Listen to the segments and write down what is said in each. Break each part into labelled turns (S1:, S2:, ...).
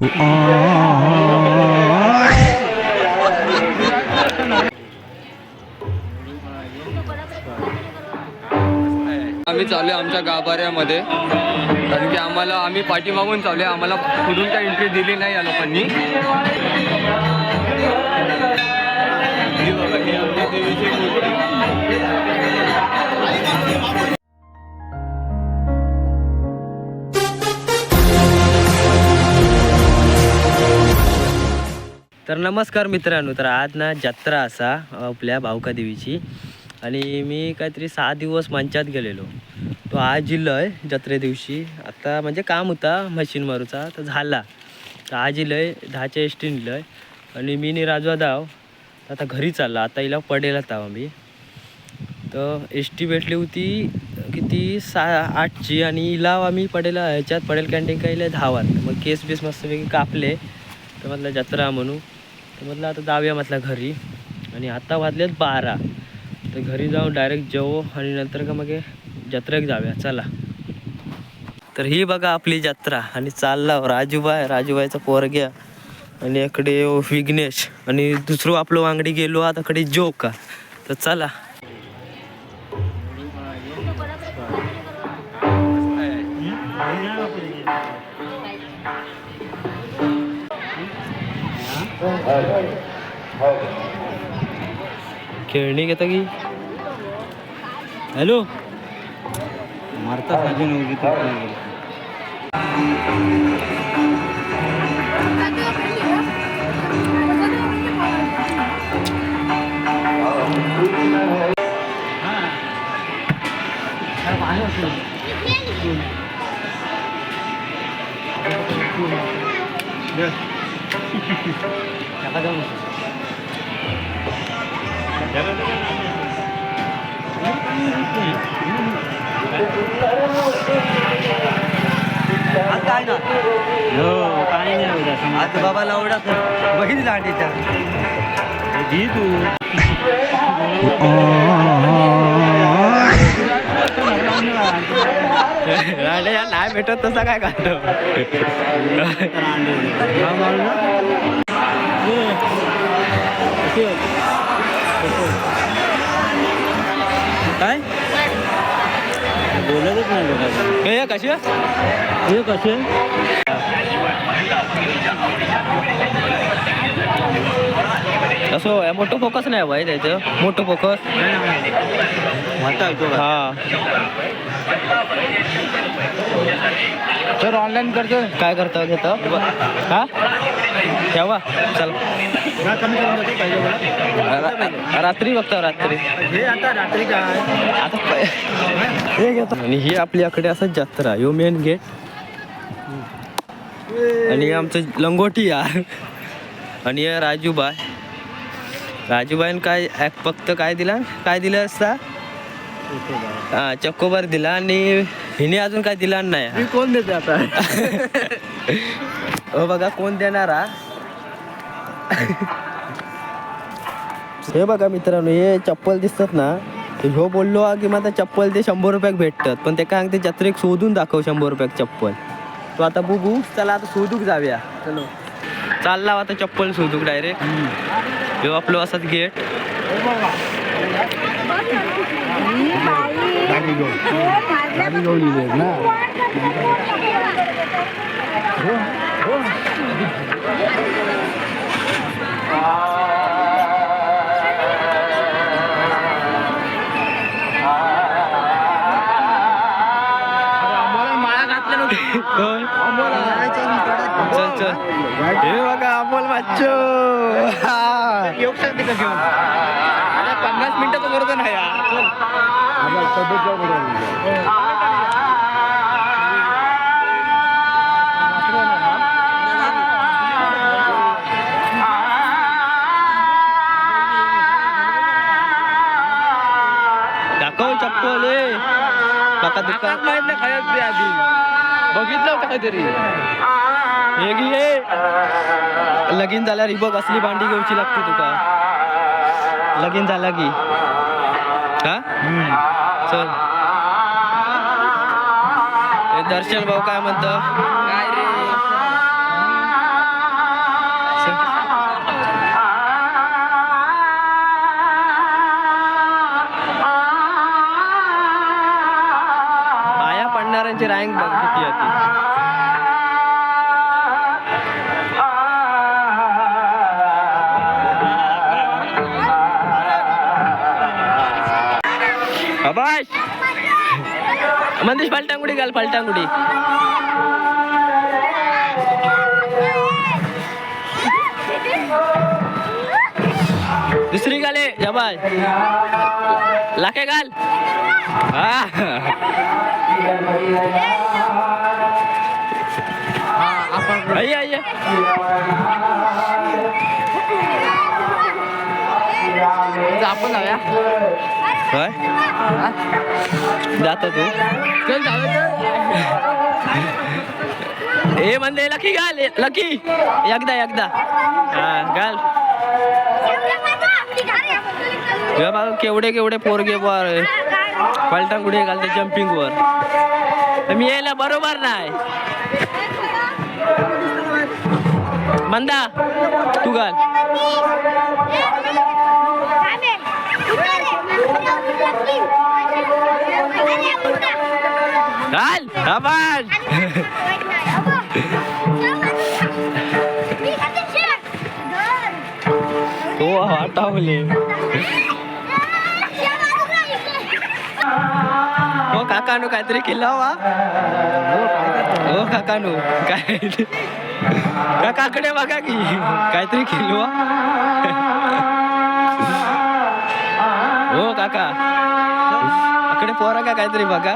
S1: आम्ही चालू आमच्या गाभाऱ्यामध्ये, कारण की आम्ही पाठीमागून चालू आम्हाला पुढून काही एंट्री दिली नाही या लोकांनी. तर नमस्कार मित्रांनो, तर आज ना जत्रा असा आपल्या भाऊका देवीची, आणि मी काहीतरी 6 दिवस मंचात गेलेलो. तो आज इलय जत्रे दिवशी. आता म्हणजे काम होता मशीन मारूचा, तर झाला. तर आज इलय 10च्या एसटीन इलय, आणि मी नि राजवा दाव आता घरी चालला. आता इला पडेला ताव आम्ही. तर एस टी भेटली होती किती 8ची, आणि इला आम्ही पडेला ह्याच्यात पडेल कॅन्टीन काही 10 वाजता. मग केस बेस मस्तपैकी कापले. तर म्हटलं जत्रा म्हणू, तर म्हटलं आता जाऊया म्हटलं घरी. आणि आता वाजलेत 12. तर घरी जाऊन डायरेक्ट जेवू, आणि नंतर का मग जत्रेक जाऊया चला. तर ही बघा आपली जत्रा, आणि चालला राजूबाईचा पोरग्या, आणि इकडे विघ्नेश, आणि दुसरं आपलं वांगडी गेलो आता कडे जोका. तर चला. खेळणी घेता की हॅलो मारता साजे नव्हती. काय ना काय नाही आता बाबा लावडा बघितली लांडीच्या तू नाही भेटत तसा काय काढतो काय बोलतच नाही कसे कसे असं मोठं फोकस नाही भाई त्याचं. मोठं फोकस हा सर ऑनलाईन करतो. काय करतो घेतो हा ठेवा चल. रात्री बघतो रात्री आता हे घेतो. आणि ही आपल्याकडे असं जत्रा यो मेन गेट, आणि आमचं लंगोटी यार, आणि राजूबाईन काय फक्त काय दिलं असता हा चक्कोबार दिला, आणि हिने अजून काय दिला नाही. कोण देते आता हो बघा कोण देणारा. हे बघा मित्रांनो, हे चप्पल दिसतात ना, ह्यो बोललो की मग चप्पल ते 100 रुपयाक भेटतात, पण ते काय ते जत्रेक शोधून दाखव 100 रुपयाक चप्पल. तो आता बघू चला, आता शोधूक जाऊया. चलो चालला आता चप्पल शोधूक डायरेक्ट. ह्यो आपलं असत गेट. चल चल हे बघा अमोल माच्चो 50 मिनिटाचं बरोबर नाही दाखव चप्पल. काका दुकान माहित नाही खायला आधी बघितलं होतं काहीतरी. हे घे लगीन झाल्यावर ही बघ असली भांडी घेऊची लागते तुका. लगीन झाला की हा चल. दर्शन भाऊ काय म्हणतो काय रे शाबाश मंदेश पलटांगुडी घाल पलटांगुडी दुसरी गाले शाबाश लाखे घाल आइए आइए आपण जाऊया काय जातो तू चल जाऊया ए म्हणले लकी घाल लकी एकदा हा घाल बघा केवढे केवढे पोरगे वर पलटांग गुडे घालते जम्पिंग वर मी यायला बरोबर नाही मंदा तू घाल घाल आवाज तो हटावले हो काकानू काहीतरी केलं वा हो काकानू काय काकाकडे बघा की काहीतरी केलं हो काका अकडे पोरा का काहीतरी बघा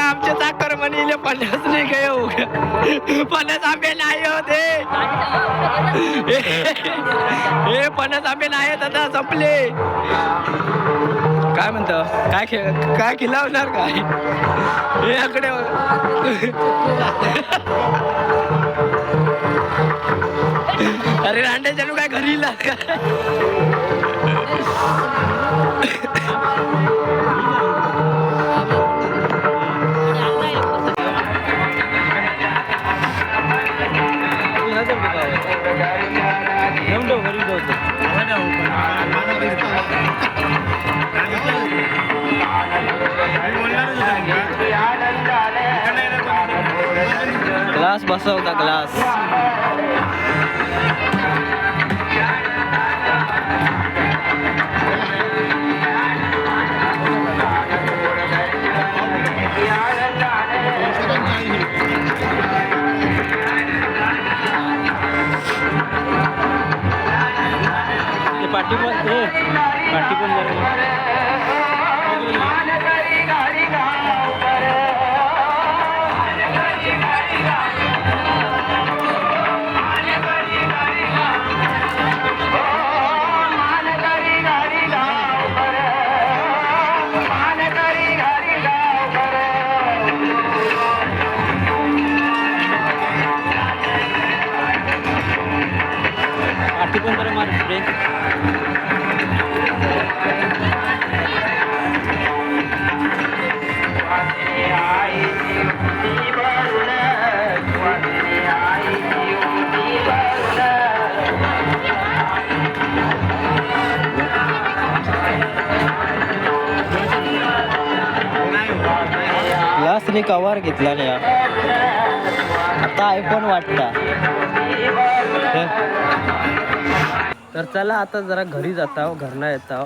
S1: आमच्या चाकर म्हणले 50 नाही काय 50 आंबे नाही होते हे 50 आंबे नाही आता संपले काय म्हणतो काय खिलावणार काय हे आकडे अरे रांड्याच्या काय घरी ला ग्लास बसवता ग्लास पाठी पण मार ब्रेक ग्लासने कवर घेतला नाही आता आयफोन वाटता तर चला आता जरा घरी जाता घरना येता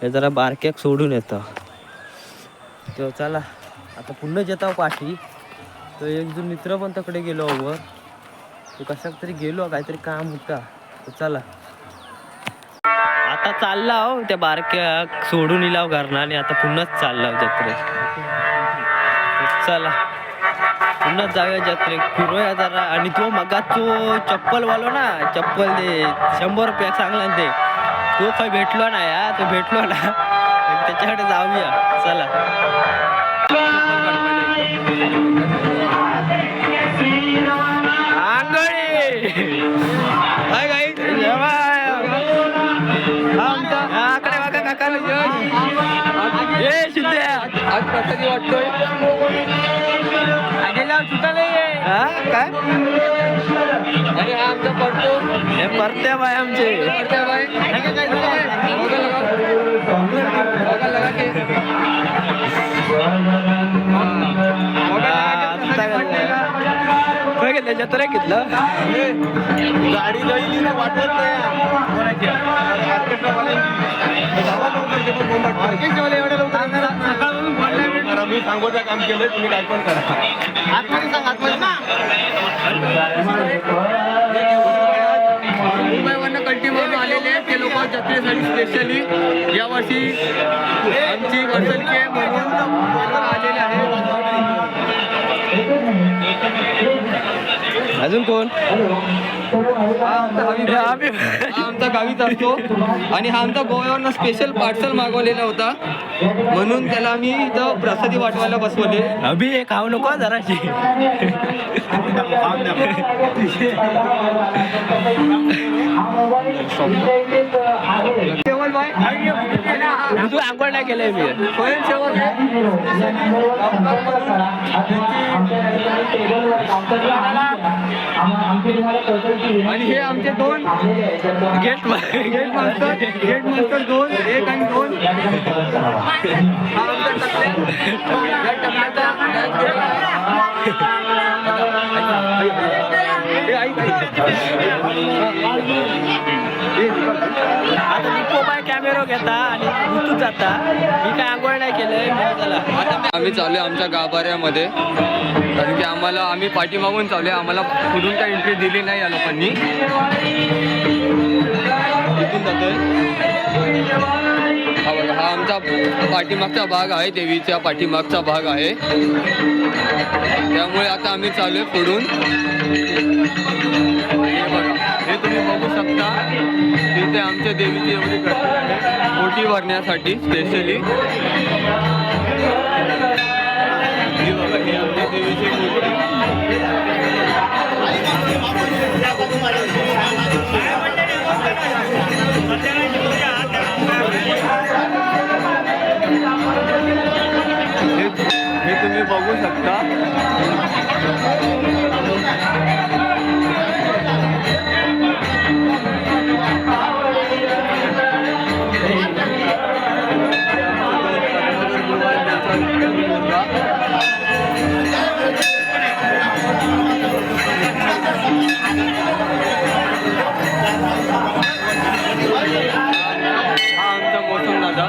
S1: हे जरा बारक्याक सोडून येतं तो चला आता पुन्हा येता पाठी तो एक जो मित्र पण तकडे गेलो वर तो कशाक तरी गेलो काहीतरी काम होता तो चला आता चालला हो त्या बारक्याक सोडून इलाव घरना आणि आता पुन्हाच चालला जत्रे चला पुन्हा जाऊया जत्रेक फिरूया जरा आणि तो मगाचो चप्पल वालो ना चप्पल दे 100 रुपया सांगला ते तो काही भेटलो ना या तो भेटलो ना त्याच्याकडे जाऊया चला आंगळी हाय गाई आकडे बघा काकाला ए शिंद्या आज कसा वाटतोय हा काय
S2: आणि हा आमचा पडतो
S1: हे परत्या बाय आमचे काय घेतलं जत्रा घेतलं
S2: गाडी जाईल वाटत मी सांगोचं काम केलं तुम्ही काय पण करा आतमध्ये सांग आतमध्ये मुंबईवरनं कंटिन्यू आलेले ते लोक जत्रेसाठी स्पेशली यावर्षी आमची वर्षाची आहे म्हणून आलेले आहे
S1: अजून कोण
S2: हा आमचा गावीच असतो आणि हा आमचा गोव्यावरनं स्पेशल पार्सल मागवलेला होता म्हणून त्याला आम्ही इथं प्रसादी वाटवायला बसवले
S1: अभि हे खाऊ नको जराशी तू आंघोळ नाही केलंय मी
S2: स्वयंसेवक आणि हे आमचे दोन
S1: गेट
S2: मास्टर दोन एक आणि दोन हा
S1: आता मी मोबाईल कॅमेरा घेता आणि उतून जाता मी काय आंघोळ नाही केलंय चला
S2: आम्ही चालू आहे आमच्या गाभाऱ्यामध्ये कारण की आम्ही पाठीमागून चालू आहे आम्हाला कुठून काही एंट्री दिली नाही या लोकांनी इथून जातोय हा बघा हा आमचा पाठीमागचा भाग आहे देवीच्या पाठीमागचा भाग आहे त्यामुळे आता आम्ही चालू आहे पुढून हे बघा हे तुम्ही बघू शकता तिथे आमच्या देवीची एवढी गर्दी आहे ओटी भरण्यासाठी स्पेशली ही बघा ही आमच्या देवीची मूर्ती हे तुम्ही बघू शकता हा आमचा मोसम दादा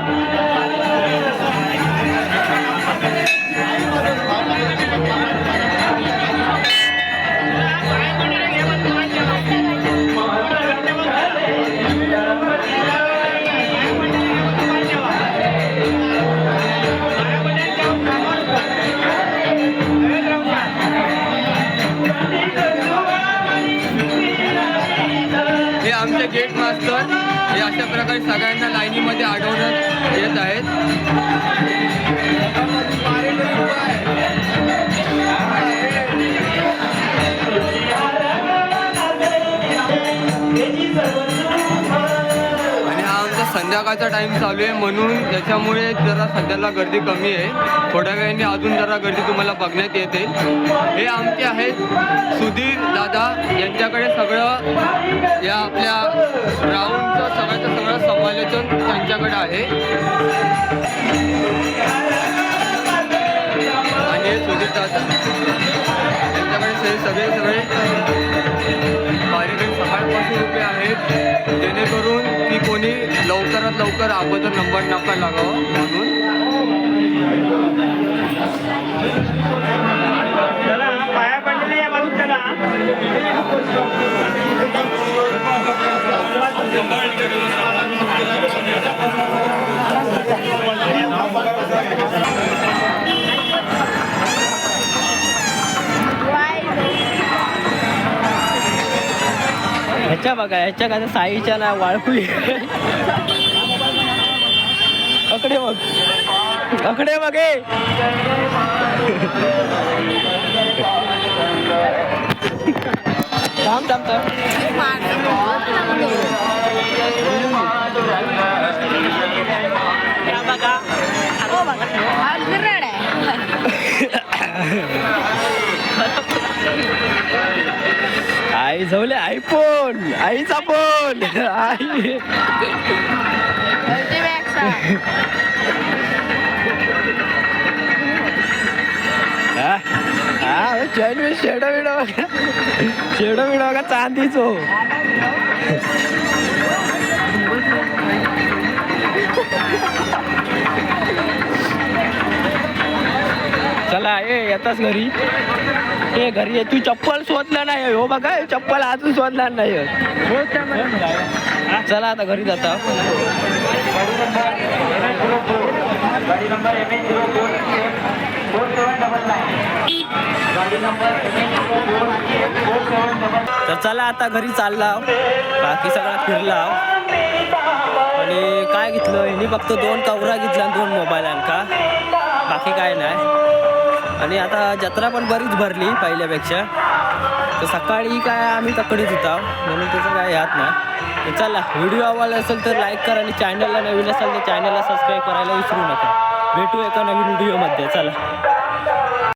S2: हे आमचे गेट मास्टर हे अशा प्रकारे सगळ्यांना लाईनीमध्ये अडवण्यात येत आहेत आणि हा आमचा संध्याकाळचा टाइम चालू आहे म्हणून त्याच्यामुळे जरा सध्याला गर्दी कमी आहे थोड्या वेळाने अजून जरा गर्दी तुम्हाला बघण्यात येते हे आमचे आहेत सुधीर दादा यांच्याकडे सगळं या आपल्या ग्राउंडचं सगळं समालोचन त्यांच्याकडे आहे आणि हे सुधीर दादा यांच्याकडे सगळे कार्यक्रम सकाळपासून उभे आहेत जेणेकरून की कोणी लवकरात लवकर अगोदर नंबर नका लागावं म्हणून
S3: पाया पडलेले या बाजूत चला
S1: ह्याच्या बघा ह्याच्या काय साईच्या ना वाळकू अकडे बघे थांब आई झवले आयफोन आईचा फोन आई चैन में शेडो बिडो बघा चांदीचो चला येताच घरी घरी ये तू चप्पल शोधला नाही हो बघा चप्पल अजून शोधणार नाही चला आता घरी जाता तर चला आता घरी चालला बाकी सगळा फिरला आणि काय घेतलं यांनी फक्त 2 कवरा घेतला 2 मोबाईल का बाकी काय नाही आणि आता जत्रा पण बरीच भरली पहिल्यापेक्षा तर सकाळी काय आम्ही तकडीच होता म्हणून त्याचं काय याद नाही तर चला व्हिडिओ आवडला असेल तर लाईक करा आणि चॅनलला नवीन असेल तर चॅनलला सबस्क्राईब करायला विसरू नका भेटू एका नवीन व्हिडिओमध्ये चला